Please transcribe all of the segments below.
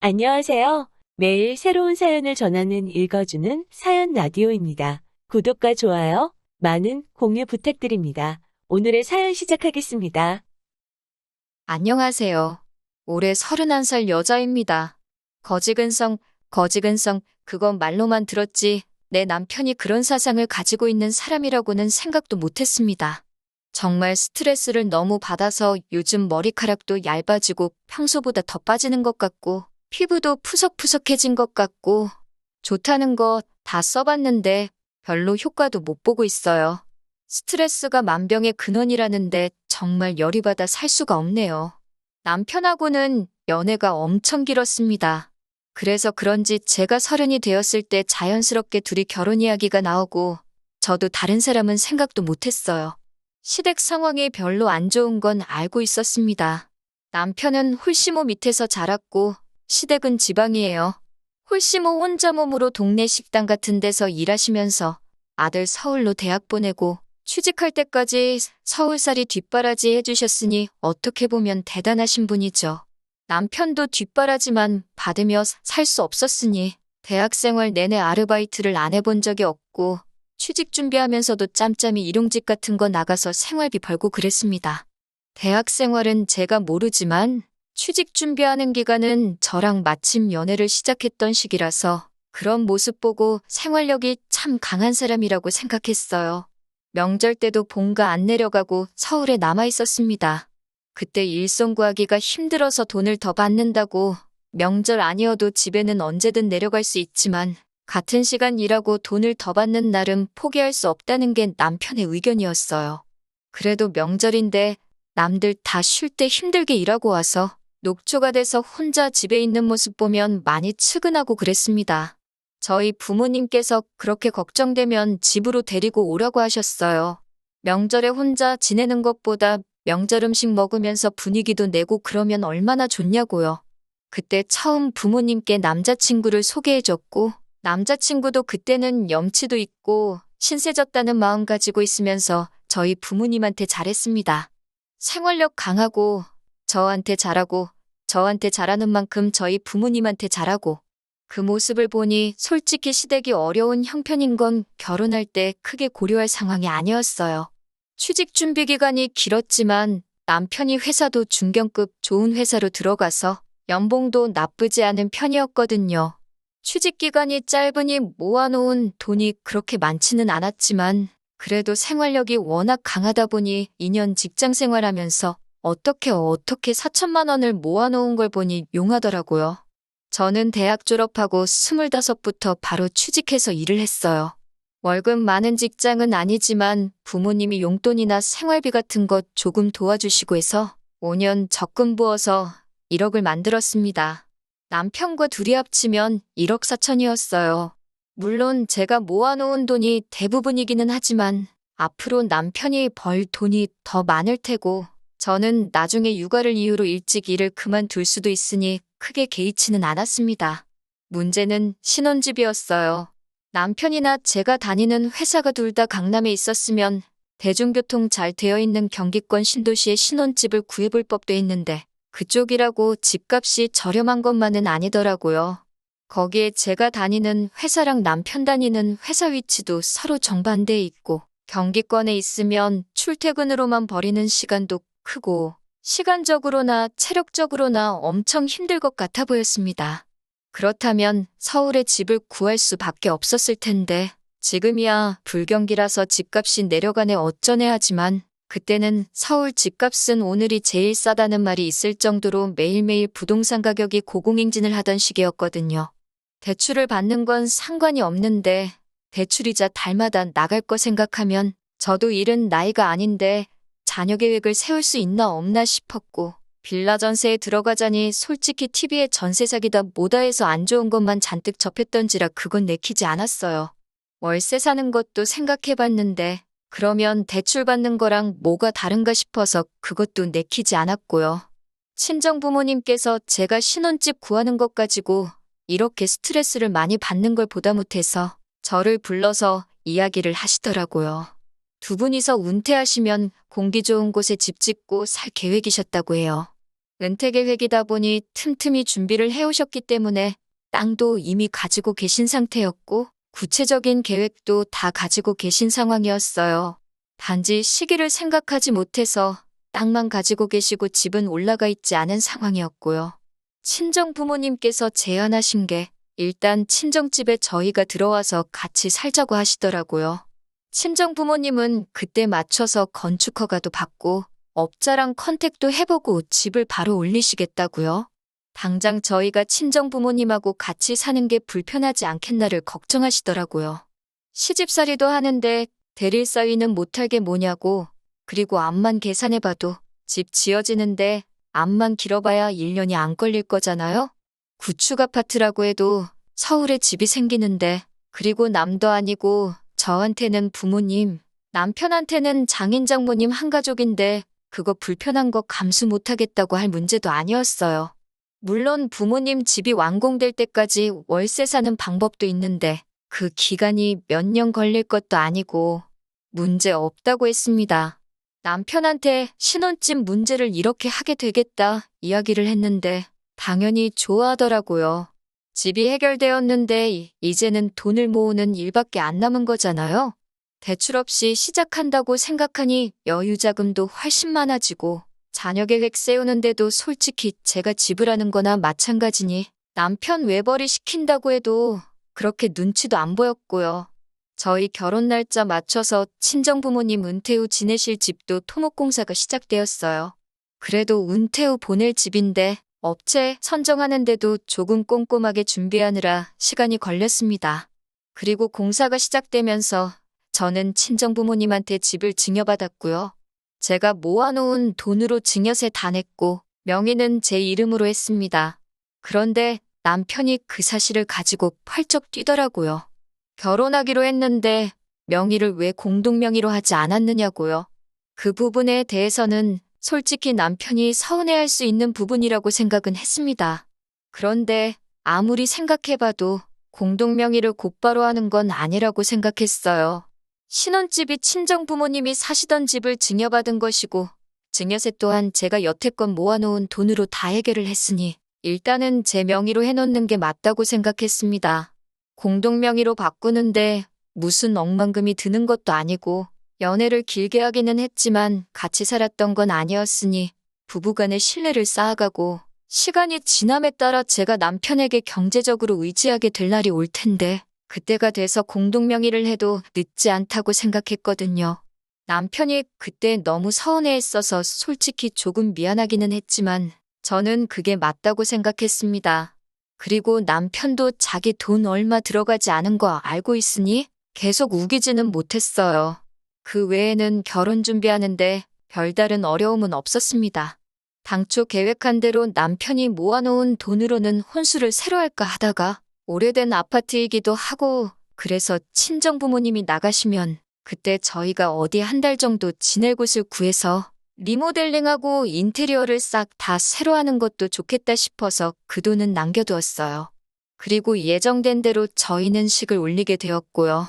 안녕하세요. 매일 새로운 사연을 전하는 읽어주는 사연 라디오입니다. 구독과 좋아요, 많은 공유 부탁드립니다. 오늘의 사연 시작하겠습니다. 안녕하세요. 올해 31살 여자입니다. 거지근성, 그건 말로만 들었지 내 남편이 그런 사상을 가지고 있는 사람이라고는 생각도 못했습니다. 정말 스트레스를 너무 받아서 요즘 머리카락도 얇아지고 평소보다 더 빠지는 것 같고 피부도 푸석푸석해진 것 같고 좋다는 거 다 써봤는데 별로 효과도 못 보고 있어요. 스트레스가 만병의 근원이라는데 정말 열이 받아 살 수가 없네요. 남편하고는 연애가 엄청 길었습니다. 그래서 그런지 제가 30이 되었을 때 자연스럽게 둘이 결혼 이야기가 나오고 저도 다른 사람은 생각도 못했어요. 시댁 상황이 별로 안 좋은 건 알고 있었습니다. 남편은 홀시모 밑에서 자랐고 시댁은 지방이에요. 홀시모 혼자 몸으로 동네 식당 같은 데서 일하시면서 아들 서울로 대학 보내고 취직할 때까지 서울살이 뒷바라지 해주셨으니 어떻게 보면 대단하신 분이죠. 남편도 뒷바라지만 받으며 살 수 없었으니 대학생활 내내 아르바이트를 안 해본 적이 없고 취직 준비하면서도 짬짬이 일용직 같은 거 나가서 생활비 벌고 그랬습니다. 대학생활은 제가 모르지만 취직 준비하는 기간은 저랑 마침 연애를 시작했던 시기라서 그런 모습 보고 생활력이 참 강한 사람이라고 생각했어요. 명절 때도 본가 안 내려가고 서울에 남아 있었습니다. 그때 일손 구하기가 힘들어서 돈을 더 받는다고 명절 아니어도 집에는 언제든 내려갈 수 있지만 같은 시간 일하고 돈을 더 받는 날은 포기할 수 없다는 게 남편의 의견이었어요. 그래도 명절인데 남들 다 쉴 때 힘들게 일하고 와서 녹초가 돼서 혼자 집에 있는 모습 보면 많이 측은하고 그랬습니다. 저희 부모님께서 그렇게 걱정되면 집으로 데리고 오라고 하셨어요. 명절에 혼자 지내는 것보다 명절 음식 먹으면서 분위기도 내고 그러면 얼마나 좋냐고요. 그때 처음 부모님께 남자친구를 소개해줬고 남자친구도 그때는 염치도 있고 신세졌다는 마음 가지고 있으면서 저희 부모님한테 잘했습니다. 생활력 강하고 저한테 잘하고 저한테 잘하는 만큼 저희 부모님한테 잘하고 그 모습을 보니 솔직히 시댁이 어려운 형편인 건 결혼할 때 크게 고려할 상황이 아니었어요. 취직 준비 기간이 길었지만 남편이 회사도 중견급 좋은 회사로 들어가서 연봉도 나쁘지 않은 편이었거든요. 취직 기간이 짧으니 모아놓은 돈이 그렇게 많지는 않았지만 그래도 생활력이 워낙 강하다 보니 2년 직장 생활하면서 어떻게 4천만 원을 모아놓은 걸 보니 용하더라고요. 저는 대학 졸업하고 25부터 바로 취직해서 일을 했어요. 월급 많은 직장은 아니지만 부모님이 용돈이나 생활비 같은 것 조금 도와주시고 해서 5년 적금 부어서 1억을 만들었습니다. 남편과 둘이 합치면 1억 4천이었어요. 물론 제가 모아놓은 돈이 대부분이기는 하지만 앞으로 남편이 벌 돈이 더 많을 테고 저는 나중에 육아를 이유로 일찍 일을 그만둘 수도 있으니 크게 개의치는 않았습니다. 문제는 신혼집이었어요. 남편이나 제가 다니는 회사가 둘 다 강남에 있었으면 대중교통 잘 되어 있는 경기권 신도시에 신혼집을 구해볼 법도 했는데 그쪽이라고 집값이 저렴한 것만은 아니더라고요. 거기에 제가 다니는 회사랑 남편 다니는 회사 위치도 서로 정반대에 있고 경기권에 있으면 출퇴근으로만 버리는 시간도 크고 시간적으로나 체력적으로나 엄청 힘들 것 같아 보였습니다. 그렇다면 서울에 집을 구할 수밖에 없었을 텐데 지금이야 불경기라서 집값이 내려가네 어쩌네 하지만 그때는 서울 집값은 오늘이 제일 싸다는 말이 있을 정도로 매일매일 부동산 가격이 고공행진을 하던 시기였거든요. 대출을 받는 건 상관이 없는데 대출이자 달마다 나갈 거 생각하면 저도 일은 나이가 아닌데 자녀 계획을 세울 수 있나 없나 싶었고 빌라 전세에 들어가자니 솔직히 TV에 전세 사기다 뭐다 해서 안 좋은 것만 잔뜩 접했던지라 그건 내키지 않았어요. 월세 사는 것도 생각해봤는데 그러면 대출 받는 거랑 뭐가 다른가 싶어서 그것도 내키지 않았고요. 친정 부모님께서 제가 신혼집 구하는 것 가지고 이렇게 스트레스를 많이 받는 걸 보다 못해서 저를 불러서 이야기를 하시더라고요. 두 분이서 은퇴하시면 공기 좋은 곳에 집 짓고 살 계획이셨다고 해요. 은퇴 계획이다 보니 틈틈이 준비를 해오셨기 때문에 땅도 이미 가지고 계신 상태였고 구체적인 계획도 다 가지고 계신 상황이었어요. 단지 시기를 생각하지 못해서 땅만 가지고 계시고 집은 올라가 있지 않은 상황이었고요. 친정 부모님께서 제안하신 게 일단 친정집에 저희가 들어와서 같이 살자고 하시더라고요. 친정 부모님은 그때 맞춰서 건축 허가도 받고 업자랑 컨택도 해보고 집을 바로 올리시겠다고요. 당장 저희가 친정 부모님하고 같이 사는 게 불편하지 않겠나를 걱정하시더라고요. 시집살이도 하는데 대릴 사위는 못할 게 뭐냐고, 그리고 암만 계산해봐도 집 지어지는데 암만 길어봐야 1년이 안 걸릴 거잖아요? 구축 아파트라고 해도 서울에 집이 생기는데, 그리고 남도 아니고 저한테는 부모님, 남편한테는 장인 장모님 한 가족인데 그거 불편한 거 감수 못하겠다고 할 문제도 아니었어요. 물론 부모님 집이 완공될 때까지 월세 사는 방법도 있는데 그 기간이 몇 년 걸릴 것도 아니고 문제 없다고 했습니다. 남편한테 신혼집 문제를 이렇게 하게 되겠다 이야기를 했는데 당연히 좋아하더라고요. 집이 해결되었는데 이제는 돈을 모으는 일밖에 안 남은 거잖아요. 대출 없이 시작한다고 생각하니 여유 자금도 훨씬 많아지고 자녀 계획 세우는데도 솔직히 제가 지불하는 거나 마찬가지니 남편 외벌이 시킨다고 해도 그렇게 눈치도 안 보였고요. 저희 결혼 날짜 맞춰서 친정부모님 은퇴 후 지내실 집도 토목공사가 시작되었어요. 그래도 은퇴 후 보낼 집인데 업체 선정하는데도 조금 꼼꼼하게 준비하느라 시간이 걸렸습니다. 그리고 공사가 시작되면서 저는 친정부모님한테 집을 증여받았고요. 제가 모아놓은 돈으로 증여세 다 냈고 명의는 제 이름으로 했습니다. 그런데 남편이 그 사실을 가지고 펄쩍 뛰더라고요. 결혼하기로 했는데 명의를 왜 공동명의로 하지 않았느냐고요. 그 부분에 대해서는 솔직히 남편이 서운해할 수 있는 부분이라고 생각은 했습니다. 그런데 아무리 생각해봐도 공동명의를 곧바로 하는 건 아니라고 생각했어요. 신혼집이 친정 부모님이 사시던 집을 증여받은 것이고 증여세 또한 제가 여태껏 모아놓은 돈으로 다 해결을 했으니 일단은 제 명의로 해놓는 게 맞다고 생각했습니다. 공동명의로 바꾸는데 무슨 억만금이 드는 것도 아니고 연애를 길게 하기는 했지만 같이 살았던 건 아니었으니 부부간의 신뢰를 쌓아가고 시간이 지남에 따라 제가 남편에게 경제적으로 의지하게 될 날이 올 텐데 그때가 돼서 공동명의를 해도 늦지 않다고 생각했거든요. 남편이 그때 너무 서운해했어서 솔직히 조금 미안하기는 했지만 저는 그게 맞다고 생각했습니다. 그리고 남편도 자기 돈 얼마 들어가지 않은 거 알고 있으니 계속 우기지는 못했어요. 그 외에는 결혼 준비하는데 별다른 어려움은 없었습니다. 당초 계획한 대로 남편이 모아놓은 돈으로는 혼수를 새로 할까 하다가 오래된 아파트이기도 하고 그래서 친정부모님이 나가시면 그때 저희가 어디 한 달 정도 지낼 곳을 구해서 리모델링하고 인테리어를 싹 다 새로 하는 것도 좋겠다 싶어서 그 돈은 남겨두었어요. 그리고 예정된 대로 저희는 식을 올리게 되었고요.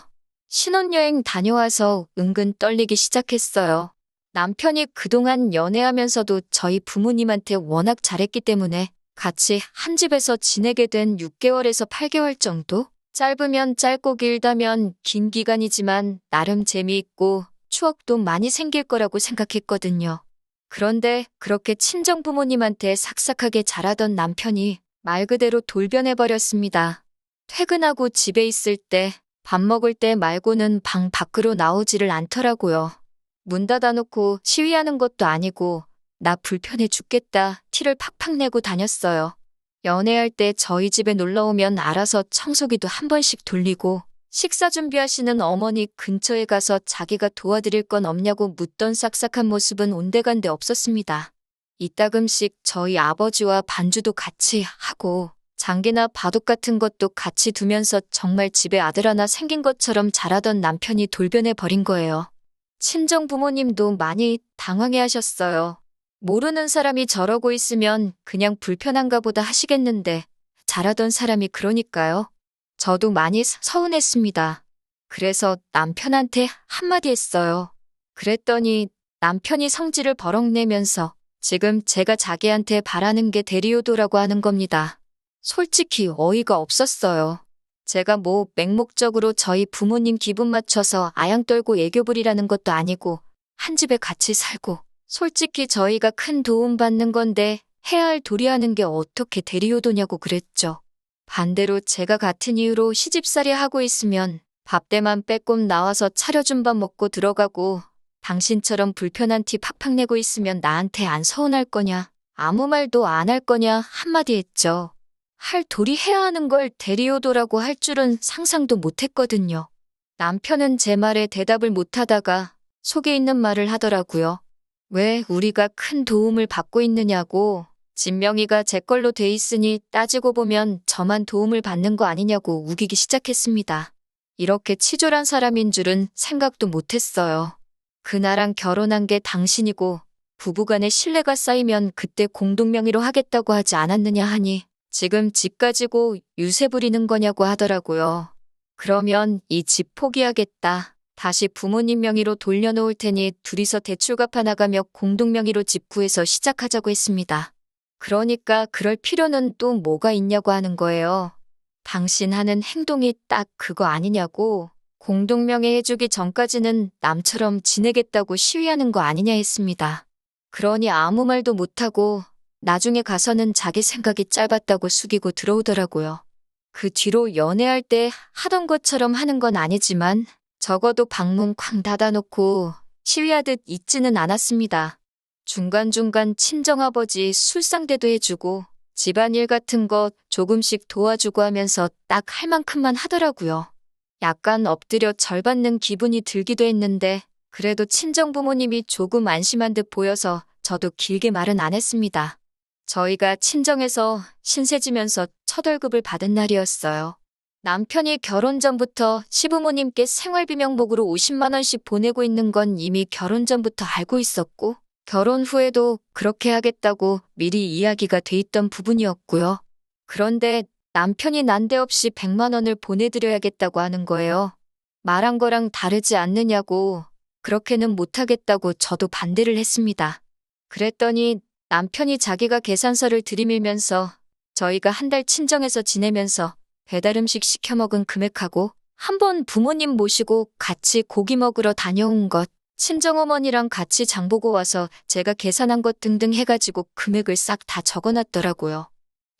신혼여행 다녀와서 은근 떨리기 시작했어요. 남편이 그동안 연애하면서도 저희 부모님한테 워낙 잘했기 때문에 같이 한 집에서 지내게 된 6개월에서 8개월 정도? 짧으면 짧고 길다면 긴 기간이지만 나름 재미있고 추억도 많이 생길 거라고 생각했거든요. 그런데 그렇게 친정 부모님한테 삭삭하게 잘하던 남편이 말 그대로 돌변해버렸습니다. 퇴근하고 집에 있을 때, 밥 먹을 때 말고는 방 밖으로 나오지를 않더라고요. 문 닫아놓고 시위하는 것도 아니고 나 불편해 죽겠다 티를 팍팍 내고 다녔어요. 연애할 때 저희 집에 놀러오면 알아서 청소기도 한 번씩 돌리고 식사 준비하시는 어머니 근처에 가서 자기가 도와드릴 건 없냐고 묻던 싹싹한 모습은 온데간데 없었습니다. 이따금씩 저희 아버지와 반주도 같이 하고 장기나 바둑 같은 것도 같이 두면서 정말 집에 아들 하나 생긴 것처럼 잘하던 남편이 돌변해 버린 거예요. 친정 부모님도 많이 당황해 하셨어요. 모르는 사람이 저러고 있으면 그냥 불편한가 보다 하시겠는데 잘하던 사람이 그러니까요. 저도 많이 서운했습니다. 그래서 남편한테 한마디 했어요. 그랬더니 남편이 성질을 버럭 내면서 지금 제가 자기한테 바라는 게 대리효도라고 하는 겁니다. 솔직히 어이가 없었어요. 제가 뭐 맹목적으로 저희 부모님 기분 맞춰서 아양 떨고 애교 부리라는 것도 아니고 한 집에 같이 살고 솔직히 저희가 큰 도움 받는 건데 해야 할 도리하는 게 어떻게 대리효도냐고 그랬죠. 반대로 제가 같은 이유로 시집살이 하고 있으면 밥때만 빼꼼 나와서 차려준 밥 먹고 들어가고 당신처럼 불편한 티 팍팍 내고 있으면 나한테 안 서운할 거냐, 아무 말도 안 할 거냐 한마디 했죠. 할 도리 해야 하는 걸 대리효도라고 할 줄은 상상도 못했거든요. 남편은 제 말에 대답을 못하다가 속에 있는 말을 하더라고요. 왜 우리가 큰 도움을 받고 있느냐고, 진명이가 제 걸로 돼 있으니 따지고 보면 저만 도움을 받는 거 아니냐고 우기기 시작했습니다. 이렇게 치졸한 사람인 줄은 생각도 못했어요. 그나랑 결혼한 게 당신이고 부부간의 신뢰가 쌓이면 그때 공동명의로 하겠다고 하지 않았느냐 하니 지금 집 가지고 유세 부리는 거냐고 하더라고요. 그러면 이 집 포기하겠다. 다시 부모님 명의로 돌려놓을 테니 둘이서 대출 갚아나가며 공동명의로 집 구해서 시작하자고 했습니다. 그러니까 그럴 필요는 또 뭐가 있냐고 하는 거예요. 당신 하는 행동이 딱 그거 아니냐고, 공동명의 해주기 전까지는 남처럼 지내겠다고 시위하는 거 아니냐 했습니다. 그러니 아무 말도 못하고 나중에 가서는 자기 생각이 짧았다고 숙이고 들어오더라고요. 그 뒤로 연애할 때 하던 것처럼 하는 건 아니지만 적어도 방문 쾅 닫아놓고 시위하듯 있지는 않았습니다. 중간중간 친정아버지 술상대도 해주고 집안일 같은 거 조금씩 도와주고 하면서 딱 할 만큼만 하더라고요. 약간 엎드려 절 받는 기분이 들기도 했는데 그래도 친정부모님이 조금 안심한 듯 보여서 저도 길게 말은 안 했습니다. 저희가 친정에서 신세지면서 첫 월급을 받은 날이었어요. 남편이 결혼 전부터 시부모님께 생활비 명목으로 50만 원씩 보내고 있는 건 이미 결혼 전부터 알고 있었고 결혼 후에도 그렇게 하겠다고 미리 이야기가 돼 있던 부분이었고요. 그런데 남편이 난데없이 100만 원을 보내드려야겠다고 하는 거예요. 말한 거랑 다르지 않느냐고, 그렇게는 못하겠다고 저도 반대를 했습니다. 그랬더니 남편이 자기가 계산서를 들이밀면서 저희가 한 달 친정에서 지내면서 배달음식 시켜 먹은 금액하고 한번 부모님 모시고 같이 고기 먹으러 다녀온 것, 친정어머니랑 같이 장보고 와서 제가 계산한 것 등등 해가지고 금액을 싹 다 적어놨더라고요.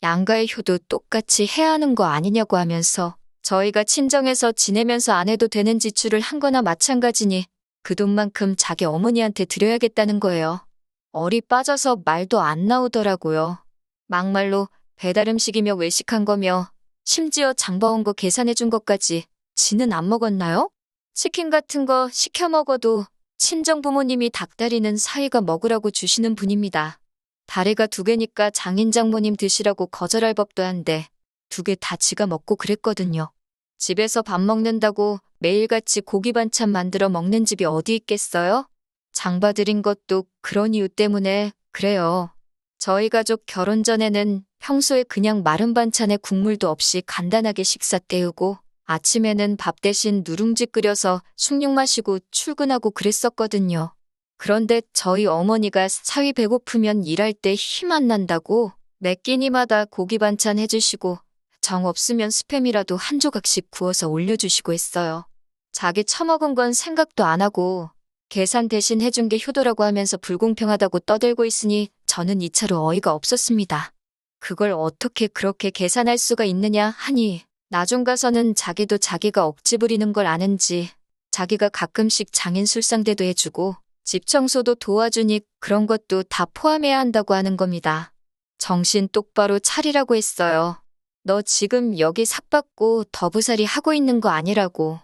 양가의 효도 똑같이 해야 하는 거 아니냐고 하면서 저희가 친정에서 지내면서 안 해도 되는 지출을 한 거나 마찬가지니 그 돈만큼 자기 어머니한테 드려야겠다는 거예요. 얼이 빠져서 말도 안 나오더라고요. 막말로 배달음식이며 외식한 거며 심지어 장봐온 거 계산해 준 것까지 지는 안 먹었나요? 치킨 같은 거 시켜 먹어도 친정 부모님이 닭다리는 사위가 먹으라고 주시는 분입니다. 다리가 2개니까 장인 장모님 드시라고 거절할 법도 한데 2개 다 지가 먹고 그랬거든요. 집에서 밥 먹는다고 매일같이 고기 반찬 만들어 먹는 집이 어디 있겠어요? 장봐드린 것도 그런 이유 때문에 그래요. 저희 가족 결혼 전에는 평소에 그냥 마른 반찬에 국물도 없이 간단하게 식사 때우고 아침에는 밥 대신 누룽지 끓여서 숭늉 마시고 출근하고 그랬었거든요. 그런데 저희 어머니가 사위 배고프면 일할 때 힘 안 난다고 매 끼니마다 고기 반찬 해주시고 정 없으면 스팸이라도 한 조각씩 구워서 올려주시고 했어요. 자기 처먹은 건 생각도 안 하고 계산 대신 해준 게 효도라고 하면서 불공평하다고 떠들고 있으니 저는 이차로 어이가 없었습니다. 그걸 어떻게 그렇게 계산할 수가 있느냐 하니 나중 가서는 자기도 자기가 억지 부리는 걸 아는지 자기가 가끔씩 장인 술상대도 해주고 집 청소도 도와주니 그런 것도 다 포함해야 한다고 하는 겁니다. 정신 똑바로 차리라고 했어요. 너 지금 여기 삭받고 더부살이 하고 있는 거 아니라고.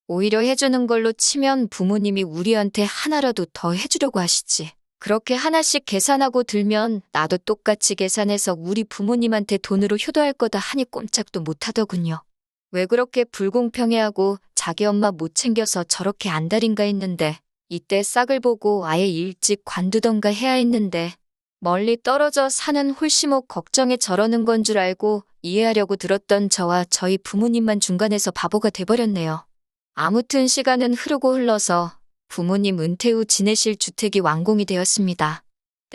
오히려 해주는 걸로 치면 부모님이 우리한테 하나라도 더 해주려고 하시지. 그렇게 하나씩 계산하고 들면 나도 똑같이 계산해서 우리 부모님한테 돈으로 효도할 거다 하니 꼼짝도 못하더군요. 왜 그렇게 불공평해하고 자기 엄마 못 챙겨서 저렇게 안달인가 했는데 이때 싹을 보고 아예 일찍 관두던가 해야 했는데 멀리 떨어져 사는 홀씨목 걱정에 저러는 건 줄 알고 이해하려고 들었던 저와 저희 부모님만 중간에서 바보가 돼버렸네요. 아무튼 시간은 흐르고 흘러서 부모님 은퇴 후 지내실 주택이 완공이 되었습니다.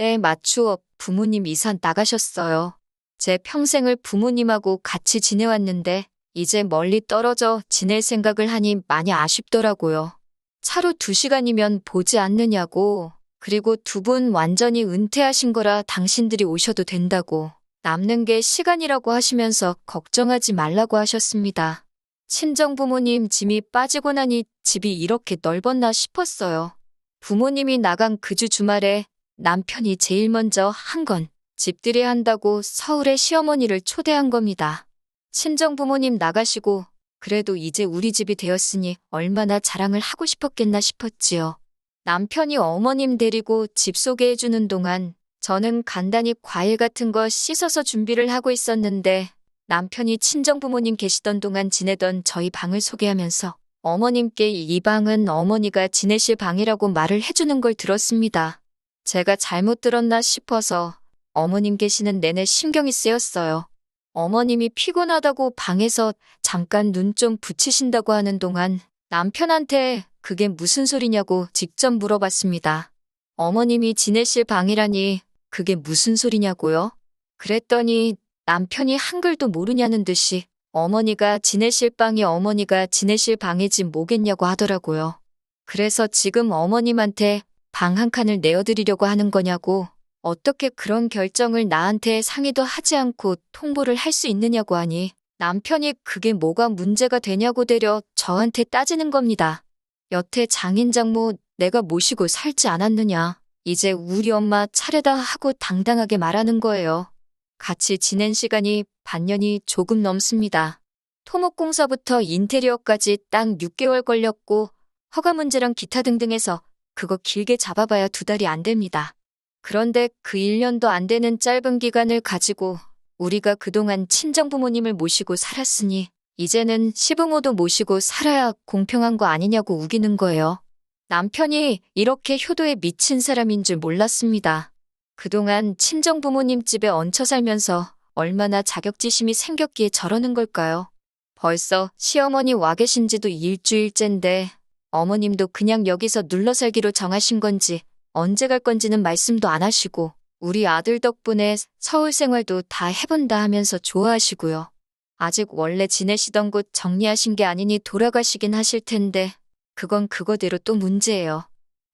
때 맞추어 부모님 이사 나가셨어요. 제 평생을 부모님하고 같이 지내왔는데 이제 멀리 떨어져 지낼 생각을 하니 많이 아쉽더라고요. 차로 2시간이면 보지 않느냐고. 그리고 두 분 완전히 은퇴하신 거라 당신들이 오셔도 된다고. 남는 게 시간이라고 하시면서 걱정하지 말라고 하셨습니다. 친정부모님 짐이 빠지고 나니 집이 이렇게 넓었나 싶었어요. 부모님이 나간 그 주 주말에 남편이 제일 먼저 한 건 집들이 한다고 서울에 시어머니를 초대한 겁니다. 친정부모님 나가시고 그래도 이제 우리 집이 되었으니 얼마나 자랑을 하고 싶었겠나 싶었지요. 남편이 어머님 데리고 집 소개해주는 동안 저는 간단히 과일 같은 거 씻어서 준비를 하고 있었는데 남편이 친정부모님 계시던 동안 지내던 저희 방을 소개하면서 어머님께 이 방은 어머니가 지내실 방이라고 말을 해주는 걸 들었습니다. 제가 잘못 들었나 싶어서 어머님 계시는 내내 신경이 쓰였어요. 어머님이 피곤하다고 방에서 잠깐 눈 좀 붙이신다고 하는 동안 남편한테 그게 무슨 소리냐고 직접 물어봤습니다. 어머님이 지내실 방이라니 그게 무슨 소리냐고요? 그랬더니 남편이 한글도 모르냐는 듯이 어머니가 지내실 방이 어머니가 지내실 방이지 뭐겠냐고 하더라고요. 그래서 지금 어머님한테 방 한 칸을 내어드리려고 하는 거냐고, 어떻게 그런 결정을 나한테 상의도 하지 않고 통보를 할 수 있느냐고 하니 남편이 그게 뭐가 문제가 되냐고 되려 저한테 따지는 겁니다. 여태 장인 장모 내가 모시고 살지 않았느냐. 이제 우리 엄마 차례다 하고 당당하게 말하는 거예요. 같이 지낸 시간이 반년이 조금 넘습니다. 토목공사부터 인테리어까지 딱 6개월 걸렸고 허가 문제랑 기타 등등 해서 그거 길게 잡아봐야 2달이 안 됩니다. 그런데 그 1년도 안 되는 짧은 기간을 가지고 우리가 그동안 친정부모님을 모시고 살았으니 이제는 시부모도 모시고 살아야 공평한 거 아니냐고 우기는 거예요. 남편이 이렇게 효도에 미친 사람인 줄 몰랐습니다. 그동안 친정부모님 집에 얹혀 살면서 얼마나 자격지심이 생겼기에 저러는 걸까요? 벌써 시어머니 와 계신 지도 일주일째인데 어머님도 그냥 여기서 눌러 살기로 정하신 건지 언제 갈 건지는 말씀도 안 하시고 우리 아들 덕분에 서울 생활도 다 해본다 하면서 좋아하시고요. 아직 원래 지내시던 곳 정리하신 게 아니니 돌아가시긴 하실 텐데 그건 그거대로 또 문제예요.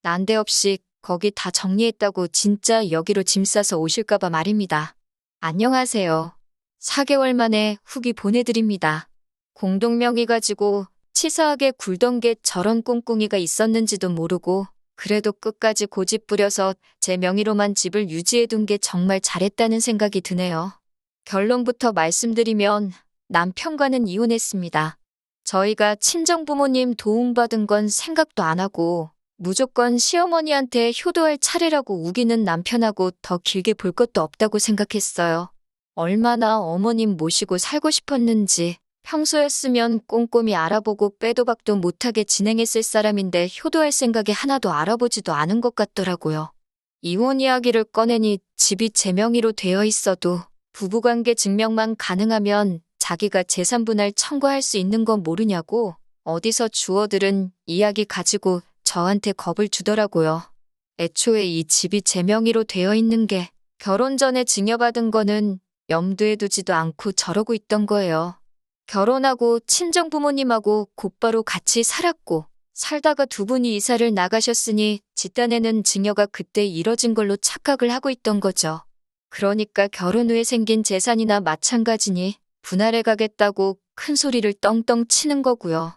난데없이 거기 다 정리했다고 진짜 여기로 짐 싸서 오실까봐 말입니다. 안녕하세요. 4개월 만에 후기 보내드립니다. 공동명의 가지고 치사하게 굴던 게 저런 꿍꿍이가 있었는지도 모르고 그래도 끝까지 고집 부려서 제 명의로만 집을 유지해둔 게 정말 잘했다는 생각이 드네요. 결론부터 말씀드리면 남편과는 이혼했습니다. 저희가 친정부모님 도움받은 건 생각도 안 하고 무조건 시어머니한테 효도할 차례라고 우기는 남편하고 더 길게 볼 것도 없다고 생각했어요. 얼마나 어머님 모시고 살고 싶었는지 평소였으면 꼼꼼히 알아보고 빼도 박도 못하게 진행했을 사람인데 효도할 생각이 하나도 알아보지도 않은 것 같더라고요. 이혼 이야기를 꺼내니 집이 제 명의로 되어 있어도 부부관계 증명만 가능하면 자기가 재산분할 청구할 수 있는 건 모르냐고 어디서 주워들은 이야기 가지고 저한테 겁을 주더라고요. 애초에 이 집이 제 명의로 되어 있는 게 결혼 전에 증여받은 거는 염두에 두지도 않고 저러고 있던 거예요. 결혼하고 친정부모님하고 곧바로 같이 살았고 살다가 두 분이 이사를 나가셨으니 집단에는 증여가 그때 이뤄진 걸로 착각을 하고 있던 거죠. 그러니까 결혼 후에 생긴 재산이나 마찬가지니 분할해 가겠다고 큰 소리를 떵떵 치는 거고요.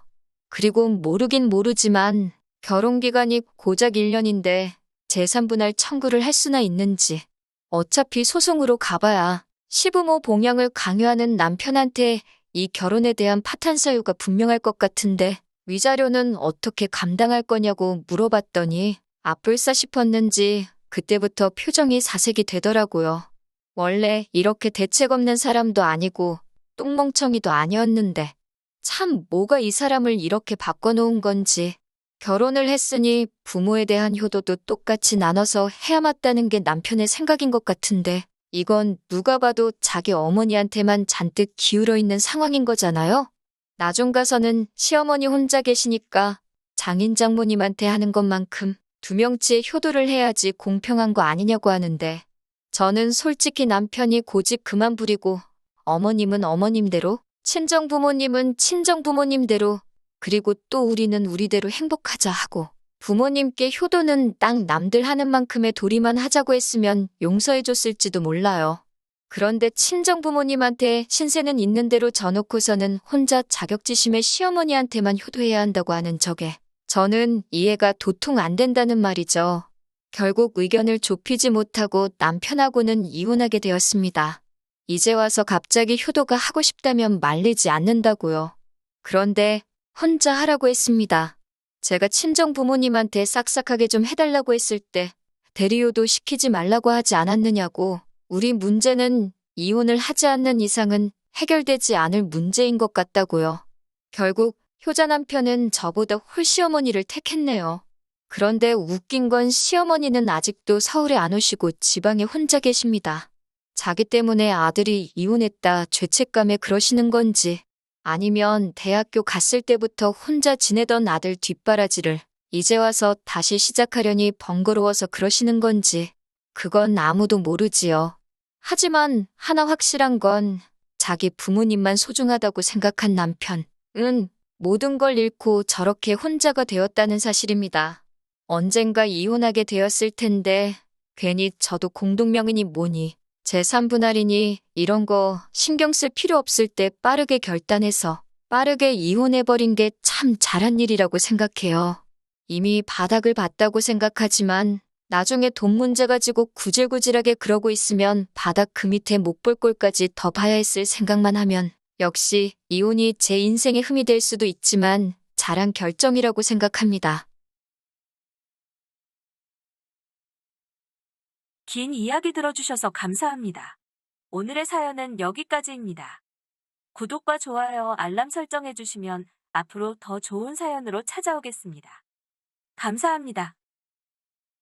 그리고 모르긴 모르지만 결혼기간이 고작 1년인데 재산 분할 청구를 할 수나 있는지 어차피 소송으로 가봐야 시부모 봉양을 강요하는 남편한테 이 결혼에 대한 파탄 사유가 분명할 것 같은데 위자료는 어떻게 감당할 거냐고 물어봤더니 아뿔싸 싶었는지 그때부터 표정이 사색이 되더라고요. 원래 이렇게 대책 없는 사람도 아니고 똥멍청이도 아니었는데 참 뭐가 이 사람을 이렇게 바꿔놓은 건지. 결혼을 했으니 부모에 대한 효도도 똑같이 나눠서 해야 맞다는 게 남편의 생각인 것 같은데 이건 누가 봐도 자기 어머니한테만 잔뜩 기울어 있는 상황인 거잖아요. 나중 가서는 시어머니 혼자 계시니까 장인 장모님한테 하는 것만큼 두 명치의 효도를 해야지 공평한 거 아니냐고 하는데 저는 솔직히 남편이 고집 그만 부리고 어머님은 어머님대로, 친정부모님은 친정부모님대로, 그리고 또 우리는 우리대로 행복하자 하고 부모님께 효도는 딱 남들 하는 만큼의 도리만 하자고 했으면 용서해줬을지도 몰라요. 그런데 친정부모님한테 신세는 있는 대로 져놓고서는 혼자 자격지심의 시어머니한테만 효도해야 한다고 하는 저게 저는 이해가 도통 안 된다는 말이죠. 결국 의견을 좁히지 못하고 남편하고는 이혼하게 되었습니다. 이제 와서 갑자기 효도가 하고 싶다면 말리지 않는다고요. 그런데 혼자 하라고 했습니다. 제가 친정 부모님한테 싹싹하게 좀 해달라고 했을 때 대리효도 시키지 말라고 하지 않았느냐고. 우리 문제는 이혼을 하지 않는 이상은 해결되지 않을 문제인 것 같다고요. 결국 효자 남편은 저보다 홀시어머니를 택했네요. 그런데 웃긴 건 시어머니는 아직도 서울에 안 오시고 지방에 혼자 계십니다. 자기 때문에 아들이 이혼했다 죄책감에 그러시는 건지 아니면 대학교 갔을 때부터 혼자 지내던 아들 뒷바라지를 이제 와서 다시 시작하려니 번거로워서 그러시는 건지 그건 아무도 모르지요. 하지만 하나 확실한 건 자기 부모님만 소중하다고 생각한 남편은 모든 걸 잃고 저렇게 혼자가 되었다는 사실입니다. 언젠가 이혼하게 되었을 텐데 괜히 저도 공동명의니 뭐니 제3분할이니 이런 거 신경 쓸 필요 없을 때 빠르게 결단해서 빠르게 이혼해버린 게 참 잘한 일이라고 생각해요. 이미 바닥을 봤다고 생각하지만 나중에 돈 문제 가지고 구질구질하게 그러고 있으면 바닥 그 밑에 못 볼 꼴까지 더 봐야 했을 생각만 하면 역시 이혼이 제 인생의 흠이 될 수도 있지만 잘한 결정이라고 생각합니다. 긴 이야기 들어주셔서 감사합니다. 오늘의 사연은 여기까지입니다. 구독과 좋아요, 알람 설정해주시면 앞으로 더 좋은 사연으로 찾아오겠습니다. 감사합니다.